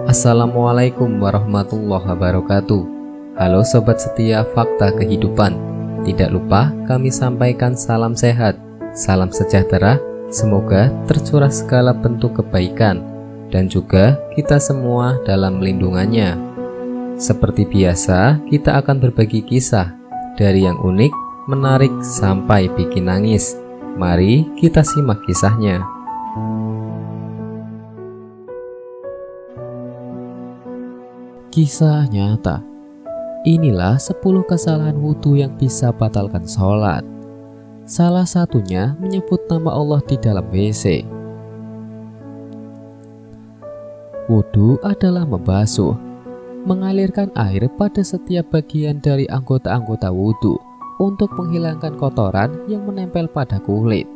Assalamualaikum warahmatullahi wabarakatuh. Halo sobat setia Fakta Kehidupan. Tidak lupa kami sampaikan salam sehat, salam sejahtera. Semoga tercurah segala bentuk kebaikan dan juga kita semua dalam lindungannya. Seperti biasa, kita akan berbagi kisah dari yang unik, menarik sampai bikin nangis. Mari kita simak kisahnya. Kisah nyata. Inilah 10 kesalahan wudhu yang bisa batalkan sholat. Salah satunya menyebut nama Allah di dalam WC. Wudhu adalah membasuh, mengalirkan air pada setiap bagian dari anggota-anggota wudhu untuk menghilangkan kotoran yang menempel pada kulit.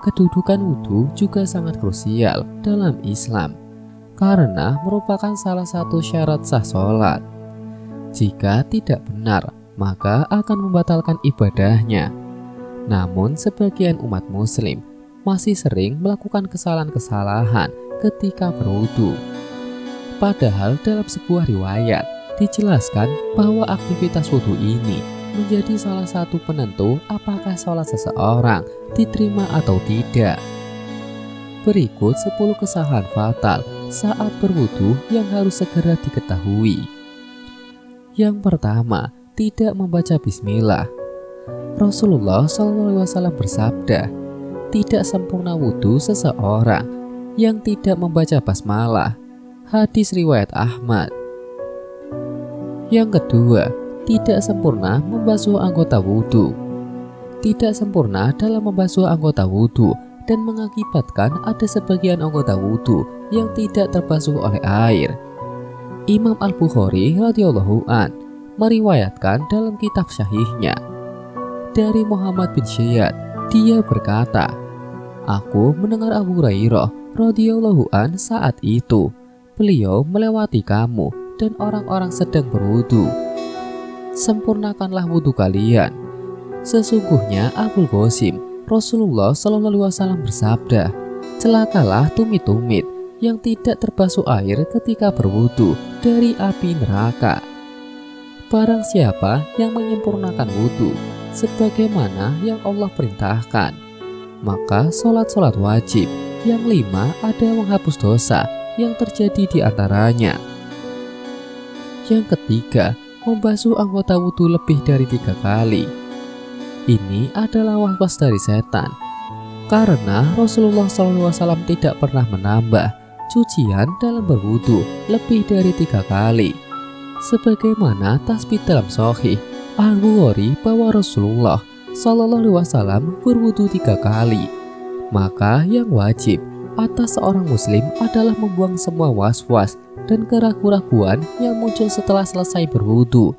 Kedudukan wudhu juga sangat krusial dalam Islam, karena merupakan salah satu syarat sah sholat. Jika tidak benar, maka akan membatalkan ibadahnya. Namun sebagian umat muslim masih sering melakukan kesalahan-kesalahan ketika berwudu. Padahal dalam sebuah riwayat dijelaskan bahwa aktivitas wudu ini menjadi salah satu penentu apakah sholat seseorang diterima atau tidak. Berikut 10 kesalahan fatal saat berwudu yang harus segera diketahui. Yang pertama, tidak membaca bismillah. Rasulullah SAW bersabda, tidak sempurna wudu seseorang yang tidak membaca basmalah. Hadis riwayat Ahmad. Yang kedua, tidak sempurna membasuh anggota wudu. Tidak sempurna dalam membasuh anggota wudu dan mengakibatkan ada sebagian anggota wudhu yang tidak terbasuh oleh air. Imam Al-Bukhari radhiyallahu an meriwayatkan dalam kitab Syahihnya dari Muhammad bin Syiyad, dia berkata, aku mendengar Abu Hurairah radhiyallahu an saat itu, beliau melewati kamu dan orang-orang sedang berwudhu. Sempurnakanlah wudhu kalian. Sesungguhnya Abul Qasim Rasulullah SAW bersabda, celakalah tumit-tumit yang tidak terbasuh air ketika berwudu dari api neraka. Barang siapa yang menyempurnakan wudu sebagaimana yang Allah perintahkan, maka sholat-sholat wajib yang 5 ada menghapus dosa yang terjadi di antaranya. Yang ketiga, membasuh anggota wudu lebih dari 3 kali. Ini adalah waswas dari setan, karena Rasulullah SAW tidak pernah menambah cucian dalam berwudu lebih dari 3 kali. Sebagaimana tasbih dalam Sahih Al-Bukhari bahwa Rasulullah SAW berwudu 3 kali. Maka yang wajib atas seorang muslim adalah membuang semua waswas dan keraguan-keraguan yang muncul setelah selesai berwudu,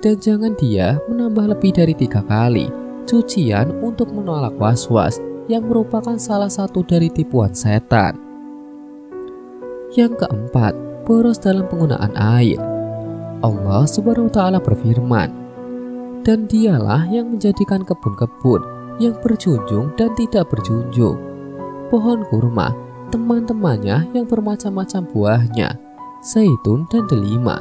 dan jangan dia menambah lebih dari 3 kali cucian untuk menolak was-was yang merupakan salah satu dari tipuan setan. Yang keempat, boros dalam penggunaan air. Allah Subhanahu wa Ta'ala berfirman, dan dialah yang menjadikan kebun-kebun yang berjunjung dan tidak berjunjung, pohon kurma, teman-temannya yang bermacam-macam buahnya, zaitun dan delima,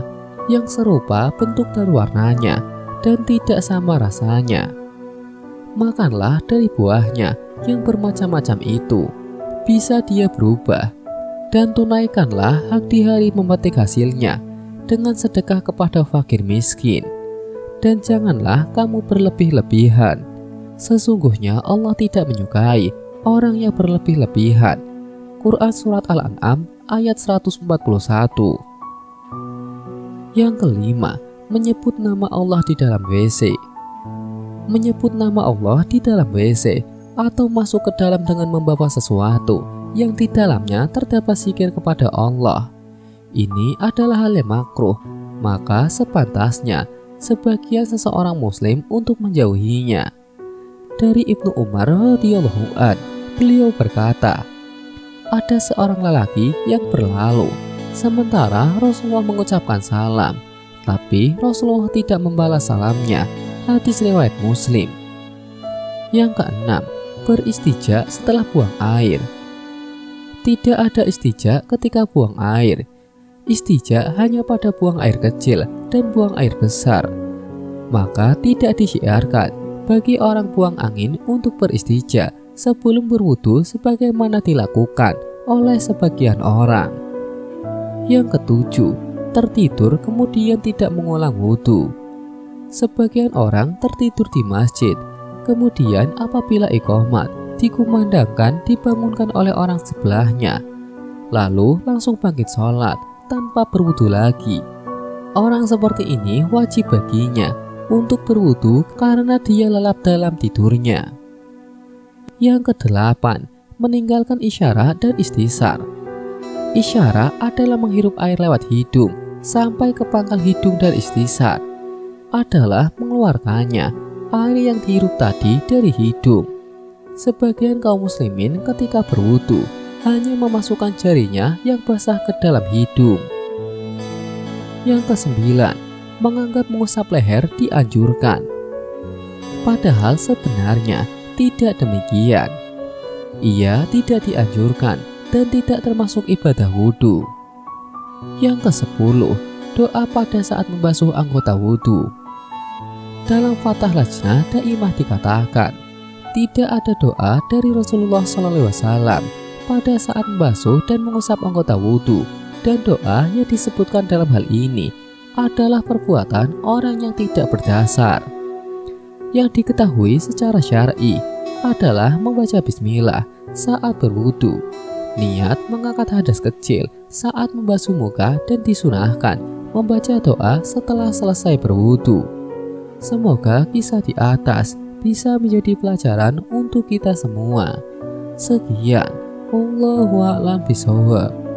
yang serupa bentuk dan warnanya dan tidak sama rasanya. Makanlah dari buahnya yang bermacam-macam itu, bisa dia berubah, dan tunaikanlah hak di hari memetik hasilnya dengan sedekah kepada fakir miskin. Dan janganlah kamu berlebih-lebihan, sesungguhnya Allah tidak menyukai orang yang berlebih-lebihan. Quran Surat Al-An'am ayat 141. Yang kelima, menyebut nama Allah di dalam WC. Menyebut nama Allah di dalam WC atau masuk ke dalam dengan membawa sesuatu yang di dalamnya terdapat zikir kepada Allah, ini adalah hal yang makruh, maka sepantasnya sebagian seseorang muslim untuk menjauhinya. Dari Ibnu Umar radhiyallahu an, beliau berkata, ada seorang lelaki yang berlalu sementara Rasulullah mengucapkan salam, tapi Rasulullah tidak membalas salamnya. Hadis riwayat Muslim. Yang keenam, beristijak setelah buang air. Tidak ada istijak ketika buang air. Istija hanya pada buang air kecil dan buang air besar. Maka tidak disyiarkan bagi orang buang angin untuk beristija sebelum berwudu sebagaimana dilakukan oleh sebagian orang. Yang ketujuh, tertidur kemudian tidak mengulang wudu. Sebagian orang tertidur di masjid, kemudian apabila iqomat dikumandangkan dibangunkan oleh orang sebelahnya, lalu langsung bangkit sholat tanpa berwudu lagi. Orang seperti ini wajib baginya untuk berwudu karena dia lelap dalam tidurnya. Yang kedelapan, meninggalkan isyarat dan istisar. Isyarat adalah menghirup air lewat hidung sampai ke pangkal hidung, dan istisar adalah mengeluarkannya air yang dihirup tadi dari hidung. Sebagian kaum muslimin ketika berwudu hanya memasukkan jarinya yang basah ke dalam hidung. Yang kesembilan, menganggap mengusap leher dianjurkan. Padahal sebenarnya tidak demikian. Ia tidak dianjurkan dan tidak termasuk ibadah wudu. Yang kesepuluh, doa pada saat membasuh anggota wudu. Dalam Fatah Lajnah Daimah dikatakan, tidak ada doa dari Rasulullah SAW pada saat membasuh dan mengusap anggota wudu, dan doa yang disebutkan dalam hal ini adalah perbuatan orang yang tidak berdasar. Yang diketahui secara syar'i adalah membaca bismillah saat berwudu, niat mengangkat hadas kecil saat membasuh muka, dan disunahkan membaca doa setelah selesai berwudu. Semoga kisah di atas bisa menjadi pelajaran untuk kita semua. Sekian, wallahu a'lam bishawab.